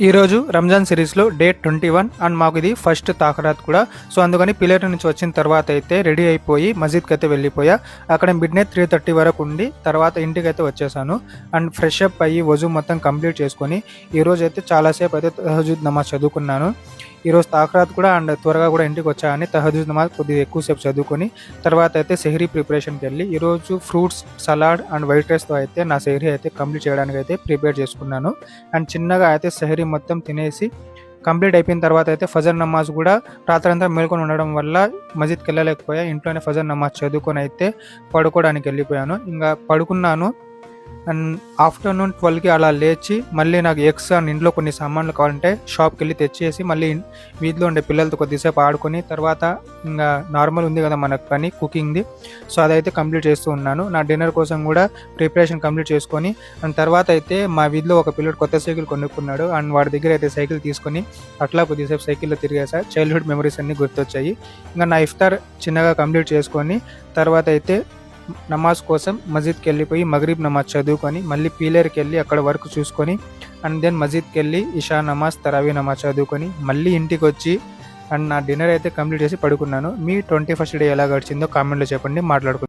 ఈరోజు రంజాన్ సిరీస్లో day 21 and మాకు ఇది ఫస్ట్ తాకరాత్ కూడా. సో అందుకని పిలేరు నుంచి వచ్చిన తర్వాత అయితే రెడీ అయిపోయి మస్జిద్కి అయితే వెళ్ళిపోయా. అక్కడ మిడ్ నైట్ 3:30 వరకు ఉండి తర్వాత ఇంటికి అయితే వచ్చేసాను. అండ్ ఫ్రెష్ అప్ అయ్యి వజూ మొత్తం కంప్లీట్ చేసుకొని ఈరోజు అయితే చాలాసేపు అయితే తహజుద్ నమాజ్ చదువుకున్నాను. ఈరోజు తాకరాత్ కూడా అండ్ త్వరగా కూడా ఇంటికి వచ్చాయని తహజుద్ నమాజ్ కొద్దిగా ఎక్కువసేపు చదువుకొని తర్వాత అయితే సెహరీ ప్రిపరేషన్కి వెళ్ళి ఈరోజు ఫ్రూట్స్ సలాడ్ అండ్ వైట్ రైస్తో అయితే నా సెహరీ అయితే కంప్లీట్ చేయడానికి అయితే ప్రిపేర్ చేసుకున్నాను. అండ్ చిన్నగా అయితే సెహరీ మొత్తం తినేసి కంప్లీట్ అయిపోయిన తర్వాత అయితే ఫజర్ నమాజ్ కూడా రాత్రంతా మేల్కొని ఉండడం వల్ల మస్జిద్కి వెళ్ళలేకపోయా. ఇంట్లోనే ఫజర్ నమాజ్ చదువుకొని అయితే పడుకోవడానికి వెళ్ళిపోయాను. ఇంకా పడుకున్నాను. అండ్ ఆఫ్టర్నూన్ 12కి అలా లేచి మళ్ళీ నాకు ఎగ్స్ అండ్ ఇంట్లో కొన్ని సామాన్లు కావాలంటే షాప్కి వెళ్ళి తెచ్చేసి మళ్ళీ వీధిలో ఉండే పిల్లలతో కొద్దిసేపు ఆడుకొని తర్వాత ఇంకా నార్మల్ ఉంది కదా మనకు పని కుకింగ్ది, సో అదైతే కంప్లీట్ చేస్తూ ఉన్నాను. నా డిన్నర్ కోసం కూడా ప్రిపరేషన్ కంప్లీట్ చేసుకొని అండ్ తర్వాత అయితే మా వీధిలో ఒక పిల్లడు కొత్త సైకిల్ కొనుక్కున్నాడు. అండ్ వాడి దగ్గర అయితే సైకిల్ తీసుకొని అట్లా కొద్దిసేపు సైకిల్లో తిరిగేసా. చైల్డ్హుడ్ మెమరీస్ అన్నీ గుర్తొచ్చాయి. ఇంకా నా ఇఫ్తార్ చిన్నగా కంప్లీట్ చేసుకొని తర్వాత అయితే నమాజ్ కోసం మస్జిద్కి వెళ్ళిపోయి మగరిబ్ నమాజ్ చదువుకొని మళ్ళీ పీలేరుకి వెళ్ళి అక్కడ వర్క్ చూసుకొని అండ్ దెన్ మస్జిద్కి వెళ్ళి ఇషా నమాజ్ తరావీ నమాజ్ చదువుకొని మళ్ళీ ఇంటికి వచ్చి అండ్ నా డిన్నర్ అయితే కంప్లీట్ చేసి పడుకున్నాను. మీ 21st డే ఎలా గడిచిందో కామెంట్లో చెప్పండి, మాట్లాడుకుందాం.